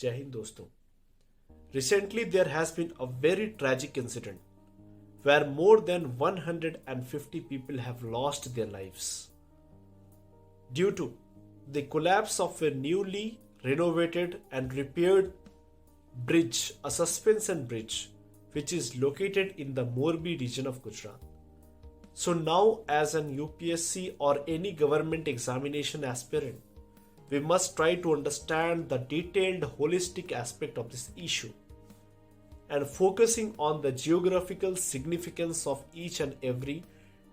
जय हिंद दोस्तों. Recently there has been a very tragic incident where more than 150 people have lost their lives due to the collapse of a newly renovated and repaired bridge, a suspension bridge, which is located in the Morbi region of Gujarat. So now, as an UPSC or any government examination aspirant, we must try to understand the detailed holistic aspect of this issue and focusing on the geographical significance of each and every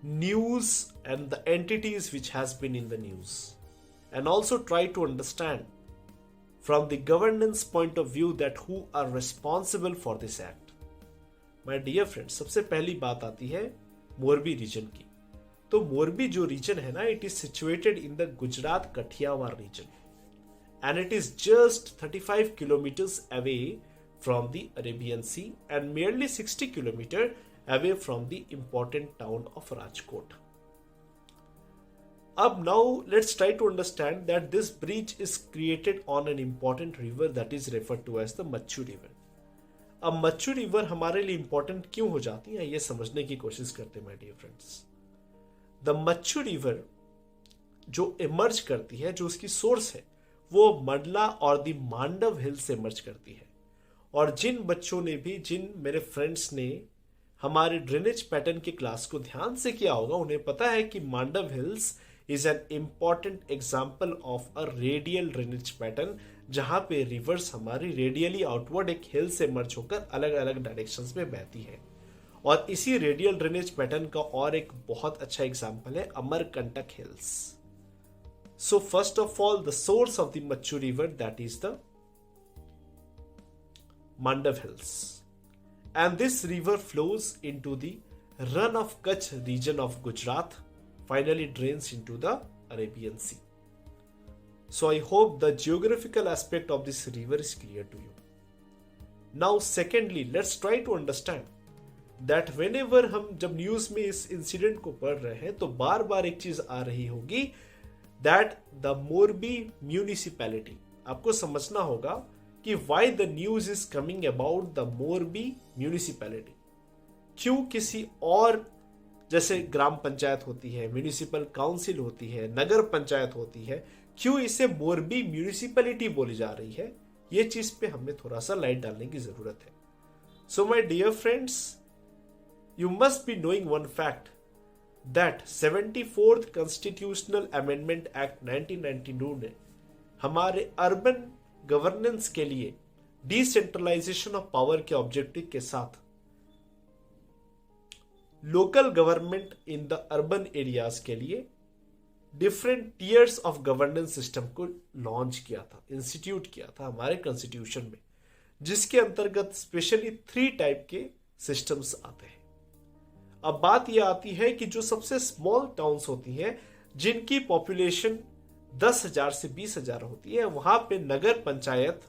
news and the entities which has been in the news, and also try to understand from the governance point of view that who are responsible for this act. My dear friends, सबसे पहली बात आती है Morbi reason की. तो मोरबी जो reason है ना, it is situated in the Gujarat Kathiawar region and it is just 35 kilometres away from the Arabian Sea and merely 60 kilometers away from the important town of Rajkot. Now let's try to understand that this bridge is created on an important river that is referred to as the Machu river. अब मच्छू river हमारे लिए important क्यों हो जाती है, ये समझने की कोशिश करते हैं my dear friends. The Machhu river जो इमर्ज करती है, जो उसकी सोर्स है, वो मंडला और द मांडव हिल से इमर्ज करती है. और जिन बच्चों ने भी, जिन मेरे फ्रेंड्स ने हमारे ड्रेनेज पैटर्न की क्लास को ध्यान से किया होगा, उन्हें पता है कि Mandav hills is an important example of a radial drainage pattern, जहां पे रिवर्स हमारी रेडियली आउटवर्ड एक हिल से मर्ज होकर अलग अलग डायरेक्शंस में बहती है. और इसी रेडियल ड्रेनेज पैटर्न का और एक बहुत अच्छा एग्जाम्पल है Amarkantak hills. So first of all the source of the Machhu river, that is the Mandav Hills, and this river flows into the Run of Kutch region of Gujarat, finally drains into the Arabian Sea. So I hope the geographical aspect of this river is clear to you. Now secondly, let's try to understand that whenever हम जब news में इस incident को पढ़ रहे हैं तो बार बार एक चीज आ रही होगी, that the Morbi municipality. आपको समझना होगा कि why the news is coming about the Morbi municipality. क्यों किसी और, जैसे ग्राम पंचायत होती है, म्यूनिसिपल काउंसिल होती है, नगर पंचायत होती है, क्यों इसे मोरबी म्यूनिसिपैलिटी बोली जा रही है, ये चीज पे हमें थोड़ा सा लाइट डालने की जरूरत है. So my dear friends, you must be knowing one fact that 74th constitutional amendment act 1992 ने हमारे अर्बन गवर्नेंस के लिए डिसेंट्रलाइजेशन ऑफ पावर के ऑब्जेक्टिव के साथ local government in the urban areas के लिए different tiers of governance system को लॉन्च किया था, इंस्टीट्यूट किया था हमारे कॉन्स्टिट्यूशन में, जिसके अंतर्गत स्पेशली 3 टाइप के सिस्टम्स आते हैं. अब बात यह आती है कि जो सबसे स्मॉल टाउन्स होती हैं, जिनकी पॉपुलेशन 10,000 से 20,000 होती है, वहां पे नगर पंचायत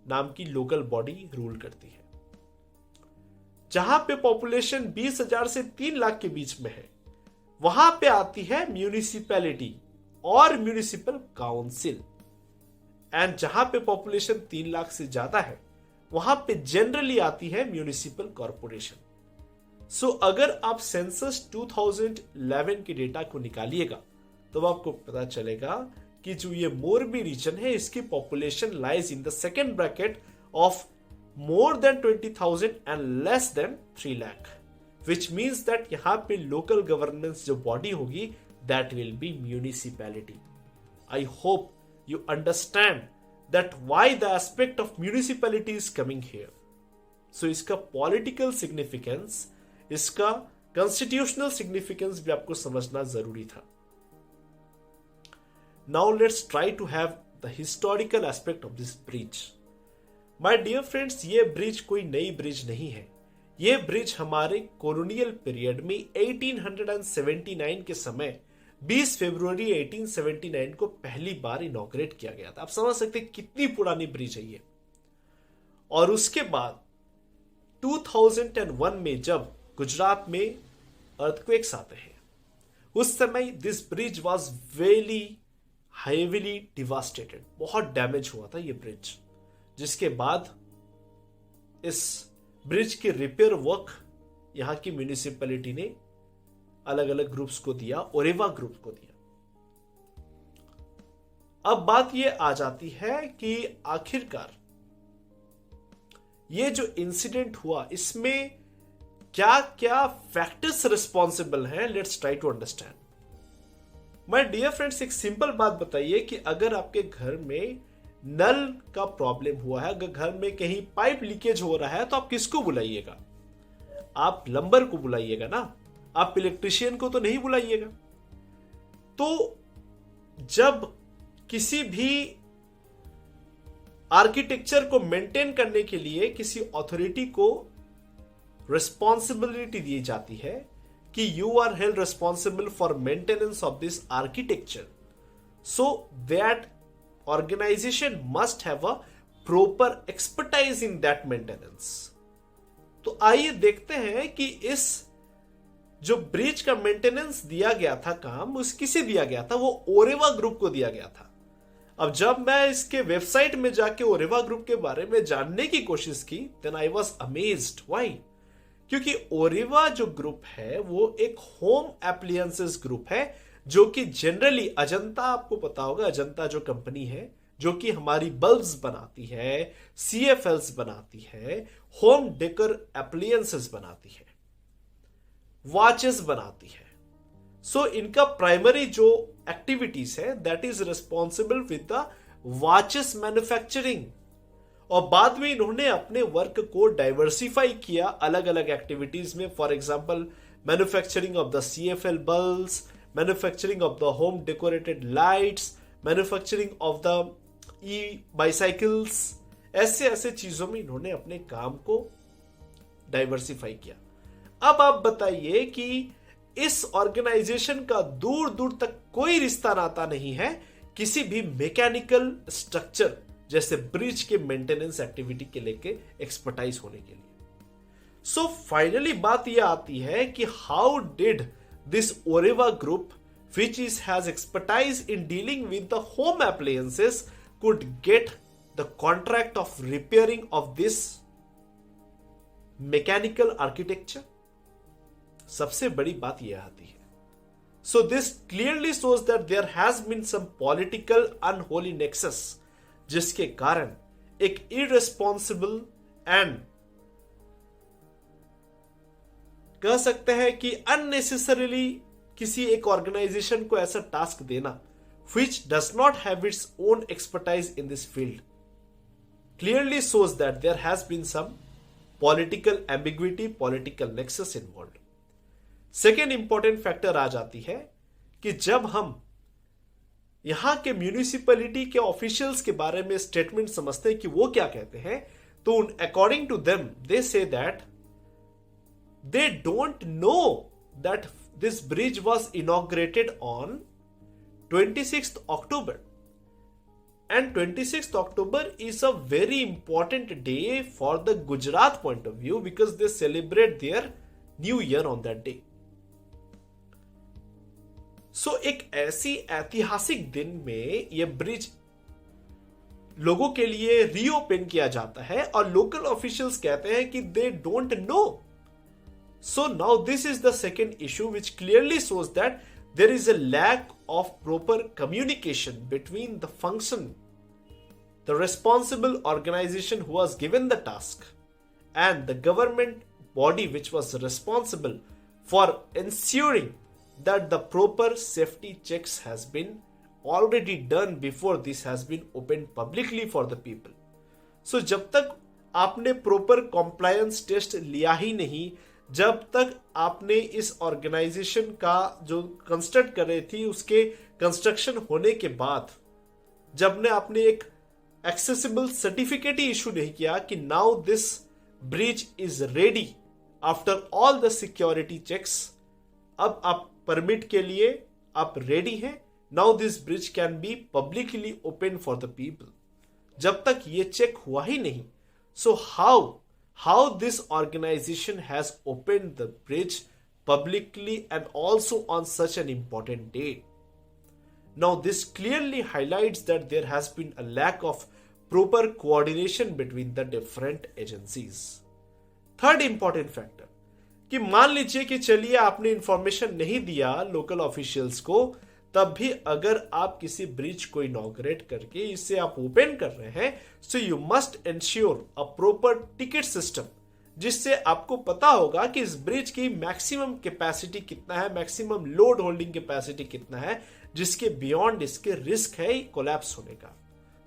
नाम की लोकल बॉडी रूल करती है. जहां पे पॉपुलेशन 20,000 से 3 लाख के बीच में है, वहां पे आती है म्यूनिसिपैलिटी और म्यूनिसिपल काउंसिल. एंड जहां पे पॉपुलेशन 3 लाख से ज्यादा है, वहां पे जनरली आती है म्यूनिसिपल कॉर्पोरेशन. सो अगर आप सेंसस 2011 के डेटा को निकालिएगा तो आपको पता चलेगा कि जो ये मोरबी रीजन है, इसकी population lies in the second bracket of more than 20,000 and less than 3 lakh, which means that यहां पे लोकल गवर्नेंस जो बॉडी होगी, that will be municipality. I hope you understand that why the aspect of municipality is coming here. So इसका political significance, इसका constitutional significance भी आपको समझना जरूरी था. Now let's try to have the historical aspect of this bridge. My dear friends, ये bridge कोई नई ब्रिज नहीं है. ये ब्रिज हमारे कॉलोनियल पीरियड में 1879 के समय 20 फरवरी 1879 को पहली बार इनॉग्रेट किया गया था. आप समझ सकते हैं कितनी पुरानी ब्रिज है ये. और उसके बाद 2001 में जब गुजरात में अर्थक्वेक्स आते हैं, उस समय this bridge was very heavily devastated. बहुत डैमेज हुआ था ये ब्रिज. जिसके बाद इस ब्रिज के रिपेयर वर्क यहां की म्यूनिसिपैलिटी ने अलग अलग ग्रुप्स को दिया, ओरेवा ग्रुप को दिया। अब बात यह आ जाती है कि आखिरकार ये जो इंसिडेंट हुआ इसमें क्या क्या फैक्टर्स रिस्पॉन्सिबल हैं, let's try to understand. My dear friends, एक सिंपल बात बताइए कि अगर आपके घर में नल का प्रॉब्लम हुआ है, अगर घर में कहीं पाइप लीकेज हो रहा है, तो आप किसको बुलाइएगा? आप प्लम्बर को बुलाइएगा ना, आप इलेक्ट्रिशियन को तो नहीं बुलाइएगा। तो जब किसी भी आर्किटेक्चर को मेंटेन करने के लिए किसी अथॉरिटी को रिस्पॉन्सिबिलिटी दी जाती है कि you are held responsible for maintenance of this architecture, so that organization must have a proper expertise in that maintenance. तो आइए देखते हैं कि इस जो ब्रिज का मेंटेनेंस दिया गया था काम, उस किसे दिया गया था? वो ओरेवा ग्रुप को दिया गया था। अब जब मैं इसके वेबसाइट में जाके ओरेवा ग्रुप के बारे में जानने की कोशिश की, then I was amazed. Why? क्योंकि ओरेवा जो ग्रुप है वो एक होम एप्लियंसेस ग्रुप है, जो कि जनरली अजंता, आपको पता होगा अजंता जो कंपनी है जो कि हमारी बल्ब्स बनाती है, सीएफएल्स बनाती है, होम डेकोर एप्लियंसेस बनाती है, वॉचेस बनाती है। सो इनका प्राइमरी जो एक्टिविटीज है that is responsible with the watches manufacturing. और बाद में इन्होंने अपने वर्क को डाइवर्सिफाई किया अलग अलग एक्टिविटीज में। For example manufacturing of the CFL bulbs, manufacturing of the home decorated lights, manufacturing of the E bicycles, ऐसे ऐसे चीजों में इन्होंने अपने काम को डाइवर्सिफाई किया। अब आप बताइए कि इस ऑर्गेनाइजेशन का दूर दूर तक कोई रिश्ता नाता नहीं है किसी भी मैकेनिकल स्ट्रक्चर जैसे ब्रिज के मेंटेनेंस एक्टिविटी के लेके एक्सपर्टाइज होने के लिए। सो फाइनली बात यह आती है कि how did this Oreva group which has expertise in dealing with the home appliances could get the contract of repairing of this mechanical architecture? सबसे बड़ी बात यह आती है। So this clearly shows that there has been some political unholy nexus, जिसके कारण एक irresponsible and कह सकते हैं कि unnecessarily किसी एक ऑर्गेनाइजेशन को ऐसा टास्क देना which does not have its own expertise in this field clearly shows that there has been some political ambiguity, political nexus involved. Second important factor आ जाती है कि जब हम यहां के म्यूनिसिपैलिटी के ऑफिशियल्स के बारे में स्टेटमेंट समझते हैं कि वो क्या कहते हैं, तो according to them they say that they don't know that this bridge was inaugurated on 26th October, and 26th October is a very important day for the Gujarat point of view because they celebrate their new year on that day. So एक ऐसी ऐतिहासिक दिन में यह bridge लोगों के लिए reopen किया जाता है और लोकल ऑफिशियल्स कहते हैं कि दे don't no. So now this is the second issue which clearly shows that there is a lack of proper communication between the function, the responsible organization who was given the task, and the government body which was responsible for ensuring that the proper safety checks has been already done before this has been opened publicly for the people. So जब तक आपने proper compliance test लिया ही नहीं, जब तक आपने इस organisation का जो कंस्ट्रक्ट कर रही थी उसके कंस्ट्रक्शन होने के बाद जब ने आपने एक एक्सेसिबल सर्टिफिकेट ही इशू नहीं किया कि now this bridge is ready after all the security checks, अब आप परमिट के लिए आप रेडी हैं, now this bridge can be publicly open for the people, जब तक ये चेक हुआ ही नहीं. So how this organization has opened the bridge publicly and also on such an important day. Now this clearly highlights that there has been a lack of proper coordination between the different agencies. Third important factor कि मान लीजिए कि चलिए आपने information नहीं दिया local officials को, तब भी अगर आप किसी ब्रिज को इनॉग्रेट करके इसे आप ओपन कर रहे हैं, so you must ensure a proper ticket system, जिससे आपको पता होगा कि इस ब्रिज की मैक्सिमम कैपेसिटी कितना है, मैक्सिमम लोड होल्डिंग कैपेसिटी कितना है, जिसके बियॉन्ड इसके रिस्क है कोलैप्स होने का.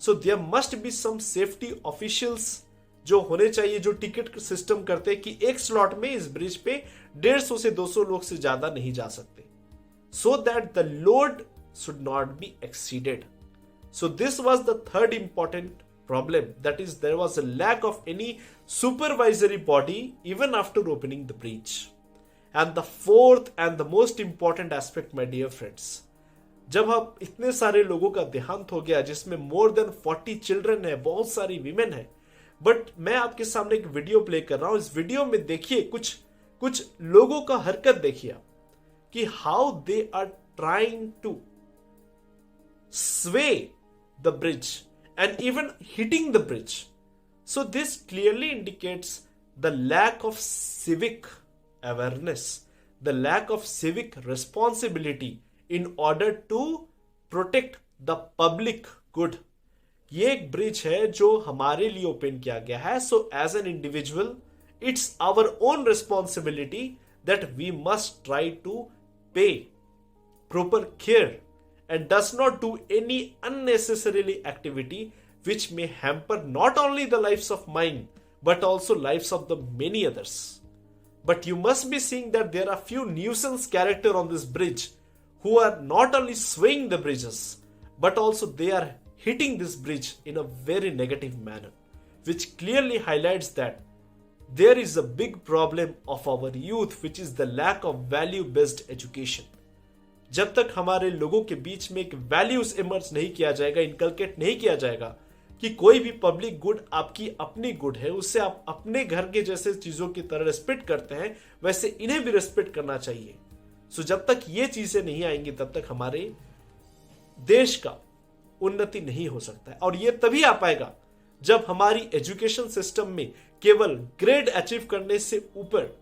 So there must be some safety officials जो होने चाहिए, जो टिकट सिस्टम करते हैं कि एक स्लॉट में इस ब्रिज पे 150 से 200 लोग से ज्यादा नहीं जा सकते, so that the load should not be exceeded. So this was the third important problem, that is there was a lack of any supervisory body even after opening the breach. And the fourth and the most important aspect, my dear friends, जब हम इतने सारे लोगों का देहांत हो गया जिसमें more than 40 children है, बहुत सारी women है, बट मैं आपके सामने एक वीडियो प्ले कर रहा हूं. इस वीडियो में देखिए कुछ लोगों का हरकत देखिए आप कि how they are trying to sway the bridge and even hitting the bridge. So this clearly indicates the lack of civic awareness, the lack of civic responsibility in order to protect the public good. ये एक bridge है जो हमारे लिए open किया गया है. So as an individual it's our own responsibility that we must try to pay proper care and does not do any unnecessarily activity which may hamper not only the lives of mine but also lives of the many others. But you must be seeing that there are few nuisance character on this bridge who are not only swaying the bridges but also they are hitting this bridge in a very negative manner, which clearly highlights that there is a big problem of our youth, which is the lack of value based education. जब तक हमारे लोगों के बीच में एक values emerge नहीं किया जाएगा, इनकलकेट नहीं किया जाएगा कि कोई भी पब्लिक गुड आपकी अपनी गुड है, उससे आप अपने घर के जैसे चीजों की तरह रेस्पेक्ट करते हैं, वैसे इन्हें भी रेस्पेक्ट करना चाहिए. सो जब तक ये चीजें नहीं आएंगी तब तक हमारे देश का उन्नति नहीं हो सकता है. और ये तभी आ पाएगा जब हमारी एजुकेशन सिस्टम में केवल ग्रेड अचीव करने से ऊपर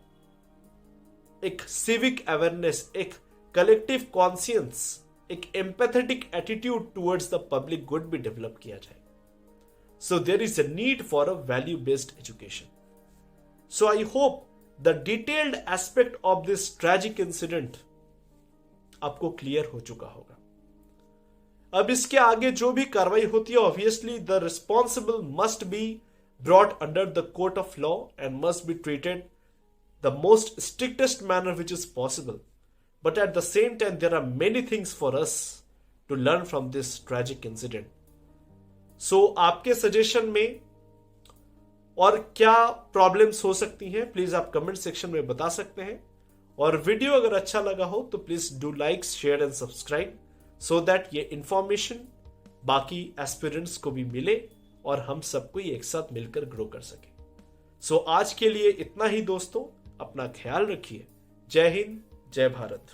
एक सिविक अवेयरनेस, एक कलेक्टिव कॉन्शियंस, एक empathetic attitude towards the public good भी डेवलप किया जाए. So there is a need for a value based education. So I hope the detailed aspect of this tragic incident आपको clear हो चुका होगा. अब इसके आगे जो भी कार्रवाई होती है, obviously the responsible must be brought under the court of law and must be treated the most strictest manner which is possible. But at the same time there are many things for us to learn from this tragic incident. So आपके suggestion में और क्या problems हो सकती हैं, please आप comment section में बता सकते हैं. और वीडियो अगर अच्छा लगा हो तो please do like, share and subscribe, so that ये इंफॉर्मेशन बाकी एस्पिरेंट्स को भी मिले और हम सबको एक साथ मिलकर ग्रो कर सके. सो आज के लिए इतना ही दोस्तों, अपना ख्याल रखिए. जय हिंद, जय भारत.